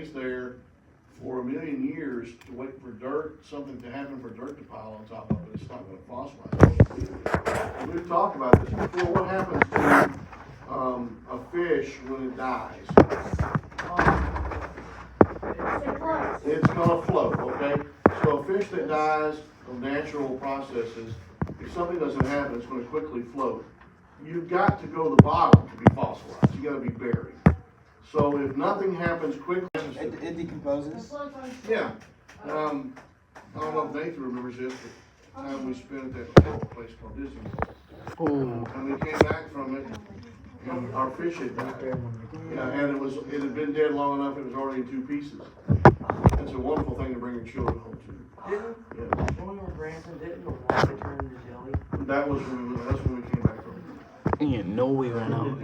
stays there for a million years to wait for something to happen for dirt to pile on top of it. It's not going to fossilize. We've talked about this before. What happens to a fish when it dies? It's going to float, okay? So a fish that dies of natural processes, if something doesn't happen, it's going to quickly float. You've got to go to the bottom to be fossilized. You've got to be buried. So if nothing happens quickly... It decomposes? Yeah. I don't know if Nathan remembers this, but the time we spent at that place called Disney World. And we came back from it, and our fish had died. Yeah, and it had been dead long enough, it was already in 2 pieces. That's a wonderful thing to bring your children home to. When we were Branson, didn't the water turn into jelly? That's when we came back from it. You know we ran out.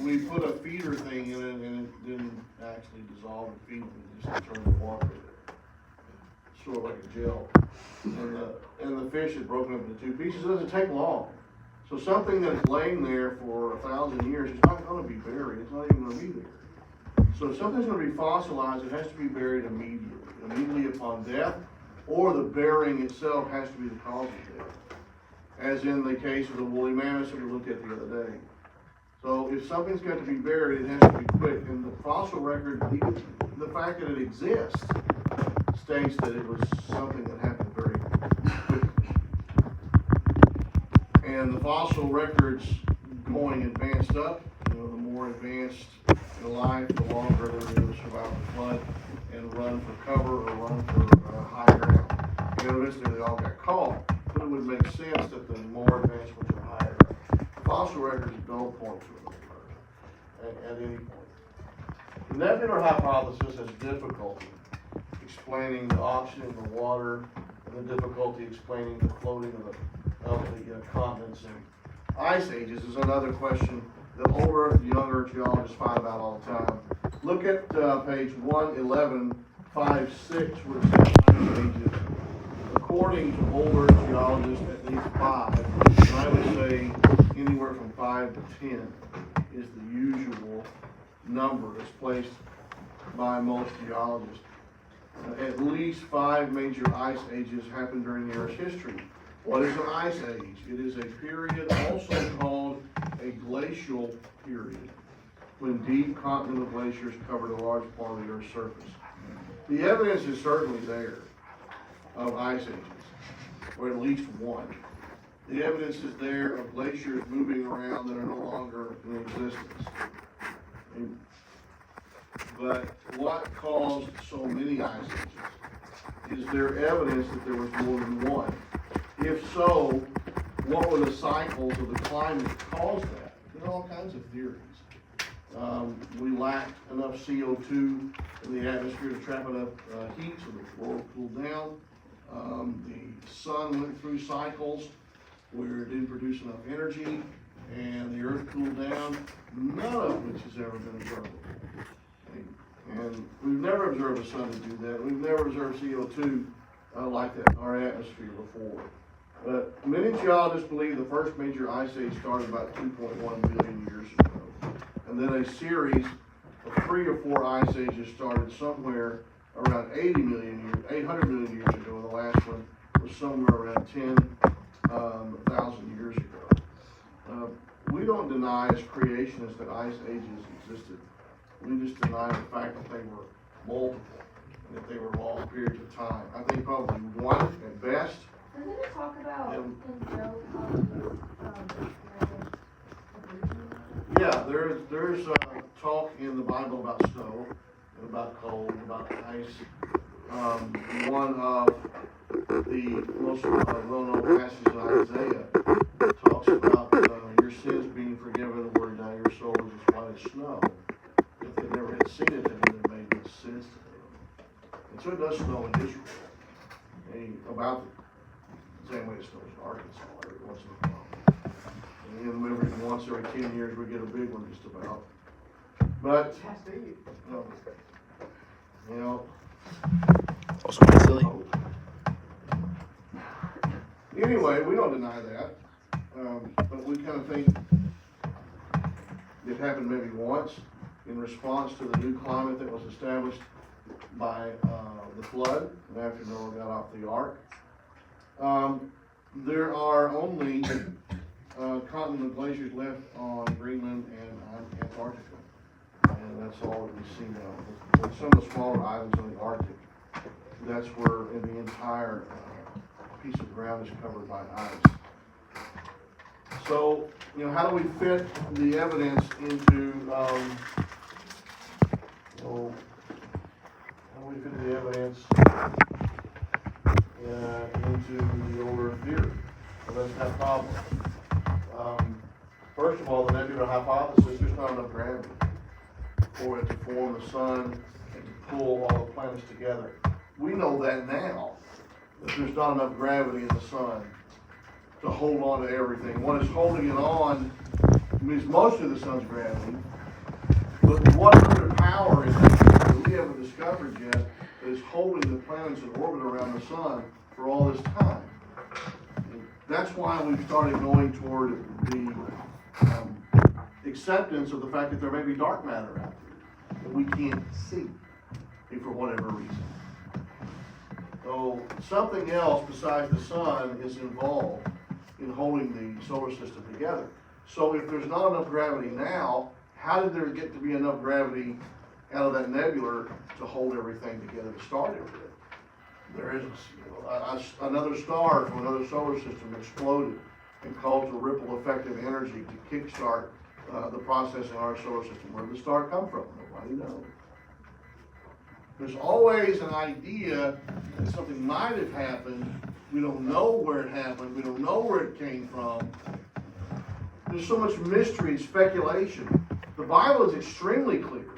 We put a feeder thing in it, and it didn't actually dissolve the feed, it just turned the water sort of like a gel. And the fish had broken up into 2 pieces. It doesn't take long. So something that is laying there for 1,000 years is not going to be buried. It's not even going to be there. So if something's going to be fossilized, it has to be buried immediately upon death, or the burying itself has to be the cause of death. As in the case of the woolly mammoths that we looked at the other day. So if something's got to be buried, it has to be quick. And the fossil record, even the fact that it exists, states that it was something that happened very quickly. And the fossil records going advanced up, the more advanced in life, the longer they're able to survive the flood and run for cover or run for high ground. And eventually they all got caught. But it would make sense that the more advanced ones are higher. Fossil records don't point to it at any point. The nebular hypothesis has difficulty explaining the oxygen in the water, and the difficulty explaining the floating of the continents and ice ages is another question that older and younger geologists find about all the time. Look at page 111, 5-6, where it says ice ages. According to older geologists, at least 5, and I would say anywhere from 5 to 10 is the usual number that's placed by most geologists. At least 5 major ice ages happened during the Earth's history. What is an ice age? It is a period also called a glacial period, when deep continental glaciers covered a large part of the Earth's surface. The evidence is certainly there of ice ages, or at least one. The evidence is there of glaciers moving around that are no longer in existence. But what caused so many ice ages? Is there evidence that there was more than one? If so, what were the cycles of the climate that caused that? There are all kinds of theories. We lacked enough CO2 in the atmosphere to trap enough heat so the floor cooled down. The sun went through cycles where it didn't produce enough energy, and the earth cooled down, none of which has ever been observed. And we've never observed the sun to do that. We've never observed CO2 like that in our atmosphere before. But many geologists believe the first major ice age started about 2.1 billion years ago. And then a series of 3 or 4 ice ages started somewhere around 800 million years ago. And the last one was somewhere around 10,000 years ago. We don't deny as creationists that ice ages existed. We just deny the fact that they were multiple and that they were long periods of time. I think probably one at best. Doesn't it talk about in Job Yeah, there's talk in the Bible about snow, about cold, about ice. One of the most well-known passages in Isaiah talks about your sins being forgiven, where now your soul is as white as snow. If they never had seen it, then it made no sense to them. And so it does snow in Israel, about the same way it snows in Arkansas every once in a while. And once every 10 years we get a big one just about. But, Also kind of silly. Anyway, we don't deny that. But we kind of think happened maybe once in response to the new climate that was established by the flood and after Noah got off the ark. There are only continental glaciers left on Greenland and on Antarctica. And that's all that we see now. With some of the smaller islands on the Arctic, that's where the entire piece of ground is covered by ice. So, how do we fit the evidence into, into the older theory? Well, that's that problem. First of all, the nebular hypothesis, there's not enough gravity for it to form the sun and to pull all the planets together. We know that now, that there's not enough gravity in the sun to hold on to everything. What is holding it on is mostly the sun's gravity, but what other power is it that we haven't discovered yet that is holding the planets in orbit around the sun for all this time? That's why we've started going toward the acceptance of the fact that there may be dark matter out there that we can't see for whatever reason. So something else besides the sun is involved in holding the solar system together. So if there's not enough gravity now, how did there get to be enough gravity out of that nebula to hold everything together to start everything? There is another star from another solar system exploded and caused a ripple effect of energy to kickstart the process in our solar system. Where did the star come from? Nobody knows. There's always an idea that something might have happened. We don't know where it happened. We don't know where it came from. There's so much mystery and speculation. The Bible is extremely clear.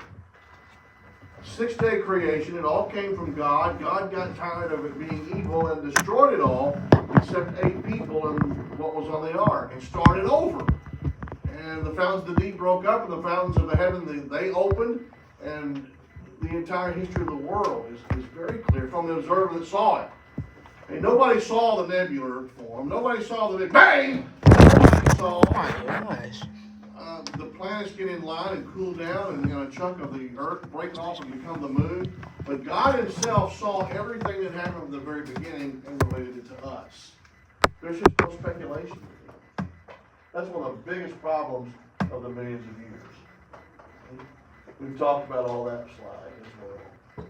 6-day creation, it all came from God. God got tired of it being evil and destroyed it all, except 8 people and what was on the ark, and started over. And the fountains of the deep broke up, and the fountains of the heaven, they opened, and the entire history of the world is very clear from the observer that saw it. And nobody saw the nebular form. Nobody saw the Big Bang. Nobody saw the planets get in line and cool down, and a chunk of the earth break off and become the moon. But God himself saw everything that happened from the very beginning and related it to us. There's just no speculation. That's one of the biggest problems of the millions of years. We've talked about all that slide as well.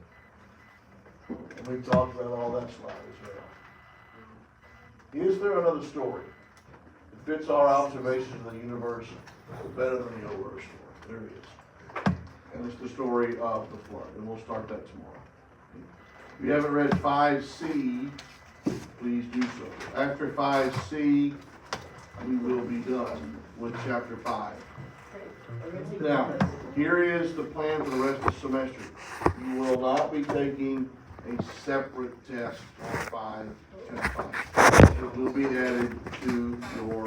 And we've talked about all that slide as well. Is there another story that fits our observations of the universe better than the old Earth story? There it is. And it's the story of the flood. And we'll start that tomorrow. If you haven't read 5C, please do so. After 5C, we will be done with chapter 5. Now, here is the plan for the rest of the semester. You will not be taking a separate test on 5 and 5. It will be added to your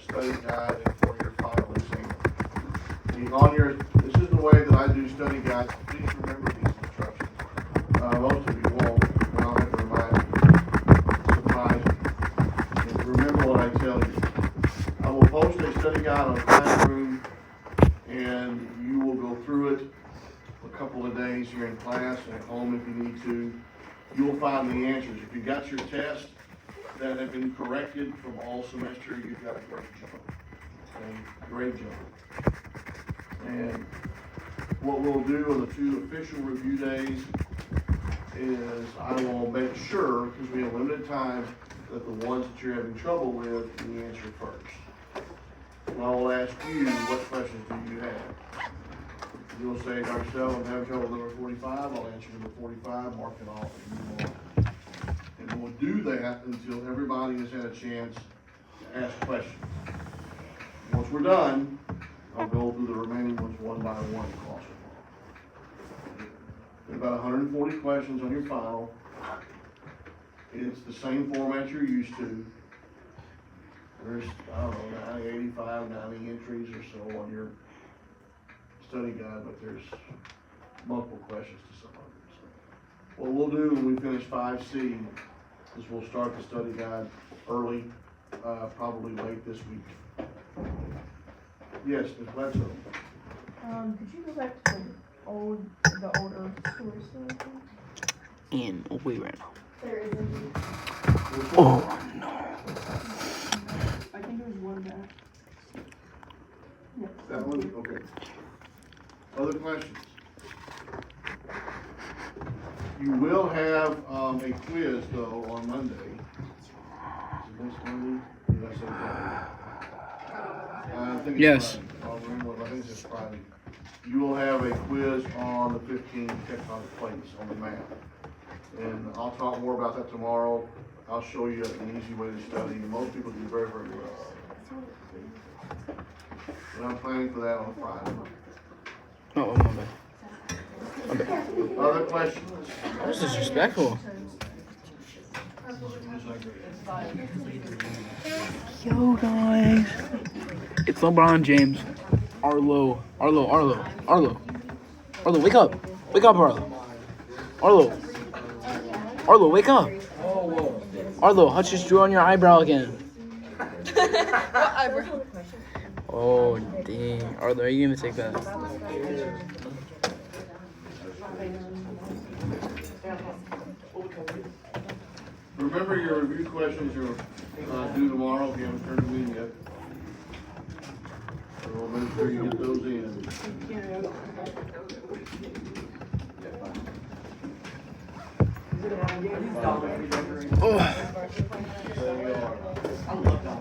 study guide and for your final exam. This is the way that I do study guides. Please remember these instructions. Most of you won't, but I'll have to remind you. Surprise you. And remember what I tell you. I will post a study guide on Classroom, and you will go through it a couple of days here in class and at home if you need to. You will find the answers. If you got your test that have been corrected from all semester, you've got a great job. Okay? Great job. And what we'll do on the 2 official review days is I will make sure, because we have limited time, that the ones that you're having trouble with, you answer first. And I will ask you, what questions do you have? You'll say, Dr. Sell, I'm having trouble with number 45. I'll answer number 45, mark it off, and move on. And we'll do that until everybody has had a chance to ask questions. Once we're done, I'll go through the remaining ones one by one across the wall. There are about 140 questions on your file. It's the same format you're used to. There's, 85, 90 entries or so on your study guide, but there's multiple questions to some of them. So what we'll do when we finish 5C is we'll start the study guide early, probably late this week. Yes, Ms. Bledsoe. Could you go back to the older stores? And we ran out. There is indeed. Oh no. I think there's one back. Yes. That one, okay. Other questions? You will have, a quiz though on Monday. Is it next Monday? Did I say Friday? I think it's Yes. Friday. I think it's Friday. You will have a quiz on the 15 tectonic plates on the map. And I'll talk more about that tomorrow. I'll show you an easy way to study. Most people do very, very well. And I'm planning for that on Friday. Oh, my bad. Other questions? That was disrespectful. Yo, guys. It's LeBron James. Arlo, wake up. Wake up, Arlo. Arlo, wake up. Arlo, Hutch just drew on your eyebrow again. What eyebrow? Oh, dang. Arlo, are you gonna take that? Remember your review questions are due tomorrow if you haven't turned them in yet. So we'll make sure you get those in.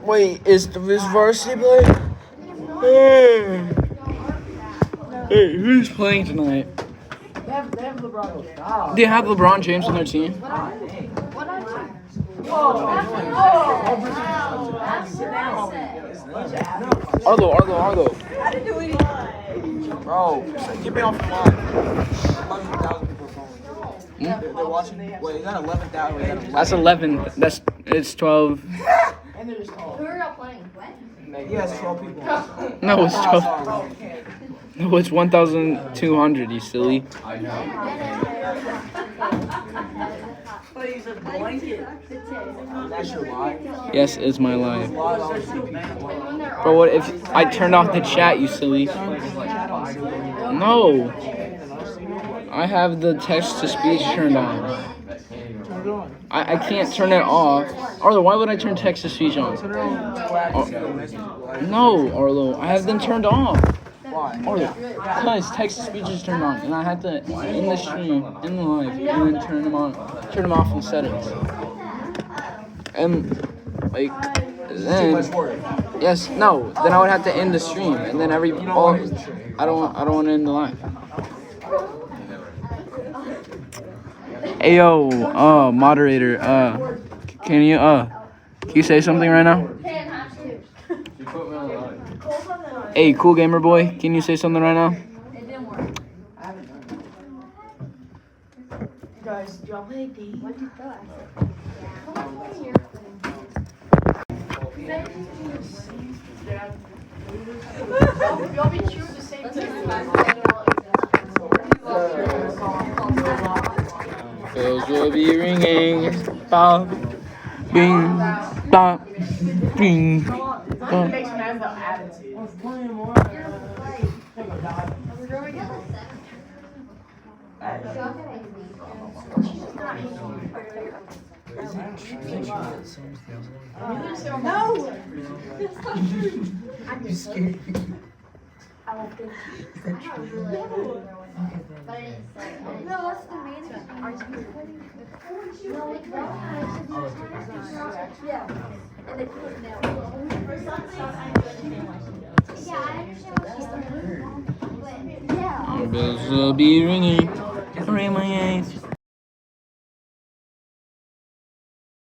Wait, is this varsity play? Hey, who's playing tonight? They have LeBron James. They have LeBron James on their team. Arlo. I didn't do anything. Bro, get me off the line. 11,000 people are calling. They're watching. Wait, is that 11,000? Wait, That's 11. It's 12. And they're just tall. Who are y'all playing? What? Yes, 12 people. No, it's 12. No, it's 1,200. You silly. But he's a blanket. That's your lie. Yes, it's my life. When they're But what if I turned off the chat? You silly. No. I have the text to speech turned on. I can't turn it off. Arlo, why would I turn text to speech on? No, Arlo, I have them turned off. Why? Arlo, because text to speech is turned on, and I had to in the stream, in the live, and then turn them off in settings. And like then, yes, no, then I would have to end the stream, and then I don't want to end the live. Hey yo, moderator, can you say something right now? Hey, cool gamer boy, can you say something right now? It didn't work. Guys, do y'all play D? What did you thought? Come on, here. Y'all be true the same thing. Bells will be ringing, bop, bing, bop, bing, It bop. makes me have the attitude. No! I'm just scared. I won't think. But I didn't say. No, that's the main thing. Aren't you recording? No, it's not. Yeah. And they put it down. Yeah, I understand what she's saying. But, yeah. Bells will be ringing, ring my eyes.